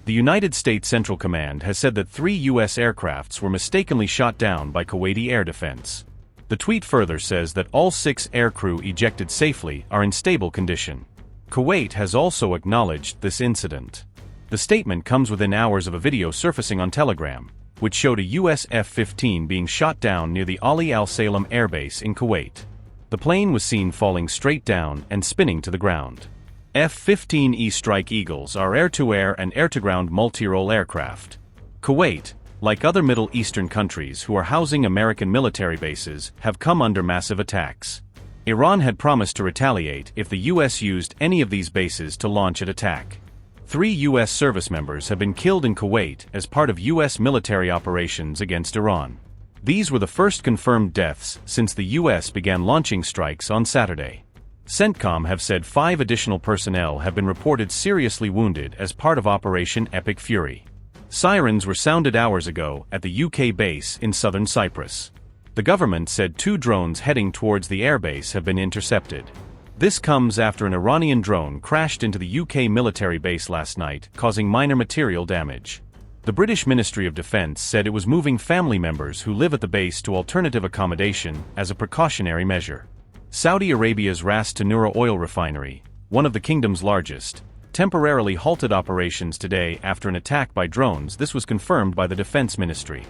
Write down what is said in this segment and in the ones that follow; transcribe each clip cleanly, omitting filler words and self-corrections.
The United States Central Command has said that 3 U.S. aircrafts were mistakenly shot down by Kuwaiti air defense. The tweet further says that all 6 aircrew ejected safely are in stable condition. Kuwait has also acknowledged this incident. The statement comes within hours of a video surfacing on Telegram, which showed a U.S. F-15 being shot down near the Al-Salem airbase in Kuwait. The plane was seen falling straight down and spinning to the ground. F-15E Strike Eagles are air-to-air and air-to-ground multi-role aircraft. Kuwait, like other Middle Eastern countries who are housing American military bases, have come under massive attacks. Iran had promised to retaliate if the U.S. used any of these bases to launch an attack. 3 U.S. service members have been killed in Kuwait as part of U.S. military operations against Iran. These were the first confirmed deaths since the U.S. began launching strikes on Saturday. CENTCOM have said 5 additional personnel have been reported seriously wounded as part of Operation Epic Fury. Sirens were sounded hours ago at the UK base in southern Cyprus. The government said 2 drones heading towards the airbase have been intercepted. This comes after an Iranian drone crashed into the UK military base last night, causing minor material damage. The British Ministry of Defence said it was moving family members who live at the base to alternative accommodation as a precautionary measure. Saudi Arabia's Ras Tanura oil refinery, one of the kingdom's largest, temporarily halted operations today after an attack by drones. This was confirmed by the Defense Ministry.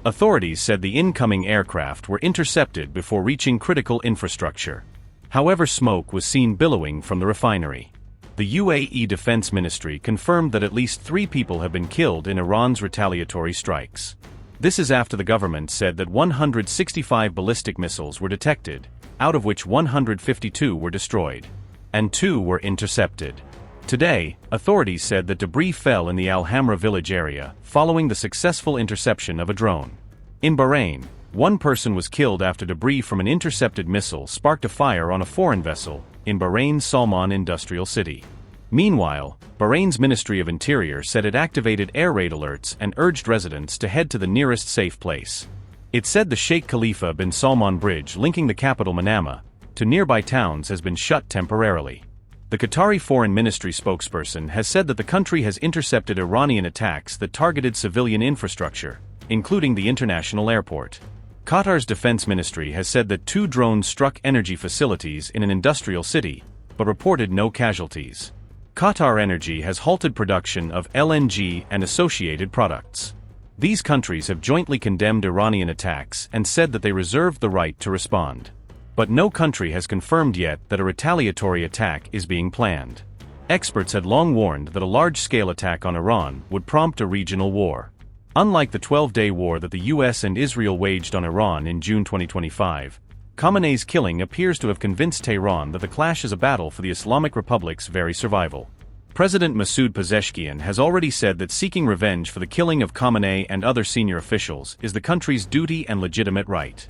Authorities said the incoming aircraft were intercepted before reaching critical infrastructure. However, smoke was seen billowing from the refinery. The UAE Defense Ministry confirmed that at least 3 people have been killed in Iran's retaliatory strikes. This is after the government said that 165 ballistic missiles were detected, out of which 152 were destroyed, and 2 were intercepted. Today, authorities said that debris fell in the Al-Hamra village area following the successful interception of a drone. In Bahrain, 1 person was killed after debris from an intercepted missile sparked a fire on a foreign vessel in Bahrain's Salman industrial city. Meanwhile, Bahrain's Ministry of Interior said it activated air raid alerts and urged residents to head to the nearest safe place. It said the Sheikh Khalifa bin Salman bridge linking the capital Manama to nearby towns has been shut temporarily. The Qatari Foreign Ministry spokesperson has said that the country has intercepted Iranian attacks that targeted civilian infrastructure, including the international airport. Qatar's defense ministry has said that 2 drones struck energy facilities in an industrial city, but reported no casualties. Qatar Energy has halted production of LNG and associated products. These countries have jointly condemned Iranian attacks and said that they reserved the right to respond. But no country has confirmed yet that a retaliatory attack is being planned. Experts had long warned that a large-scale attack on Iran would prompt a regional war. Unlike the 12-day war that the US and Israel waged on Iran in June 2025, Khamenei's killing appears to have convinced Tehran that the clash is a battle for the Islamic Republic's very survival. President Masoud Pezeshkian has already said that seeking revenge for the killing of Khamenei and other senior officials is the country's duty and legitimate right.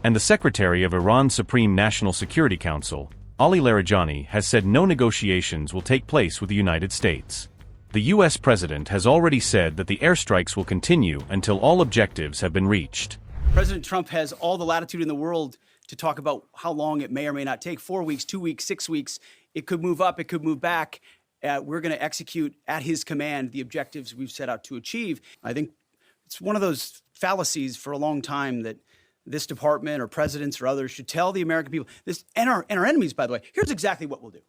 And the Secretary of Iran's Supreme National Security Council, Ali Larijani, has said no negotiations will take place with the United States. The U.S. President has already said that the airstrikes will continue until all objectives have been reached. President Trump has all the latitude in the world to talk about how long it may or may not take. 4 weeks, 2 weeks, 6 weeks. It could move up, it could move back. We're going to execute at his command the objectives we've set out to achieve. I think it's one of those fallacies for a long time that this department or presidents or others should tell the American people, this, and our enemies, by the way, here's exactly what we'll do.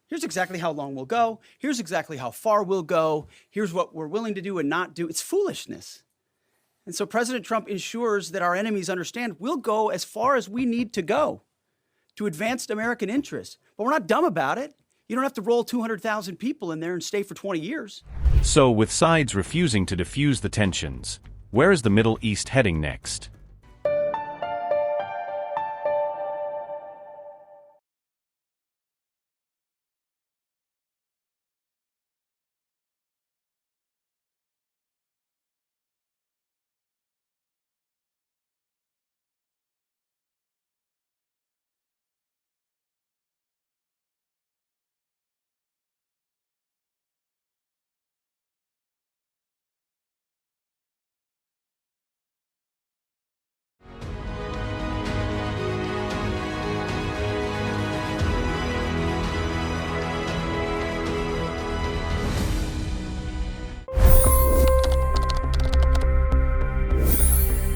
Here's exactly how long we'll go. Here's exactly how far we'll go. Here's what we're willing to do and not do. It's foolishness. And so President Trump ensures that our enemies understand we'll go as far as we need to go to advance American interests. But we're not dumb about it. You don't have to roll 200,000 people in there and stay for 20 years. So, with sides refusing to defuse the tensions, where is the Middle East heading next?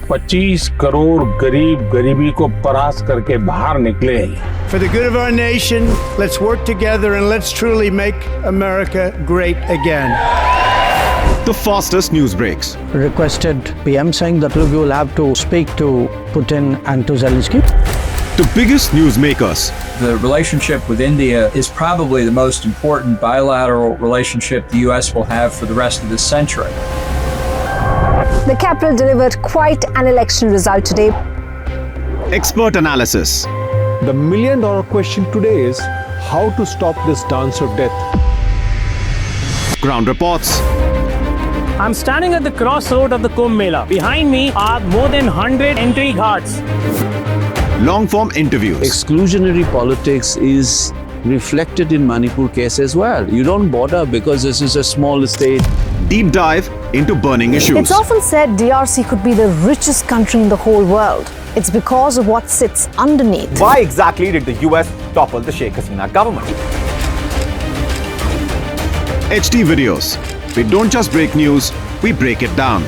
25 crore गरीब गरीबी को परास्त करके बाहर निकले। For the good of our nation, let's work together and let's truly make America great again. The fastest news breaks. Requested PM saying that look, you will have to speak to Putin and to Zelensky. The biggest newsmakers. The relationship with India is probably the most important bilateral relationship the US will have for the rest of this century. The capital delivered quite an election result today. Expert analysis. The million-dollar question today is how to stop this dance of death. Ground reports. I'm standing at the crossroad of the Kumbh Mela. Behind me are more than 100 entry ghats. Long-form interviews. Exclusionary politics is reflected in Manipur case as well. You don't bother because this is a small state. Deep dive into burning issues. It's often said DRC could be the richest country in the whole world. It's because of what sits underneath. Why exactly did the US topple the Sheikh Hasina government? HT videos. We don't just break news, we break it down.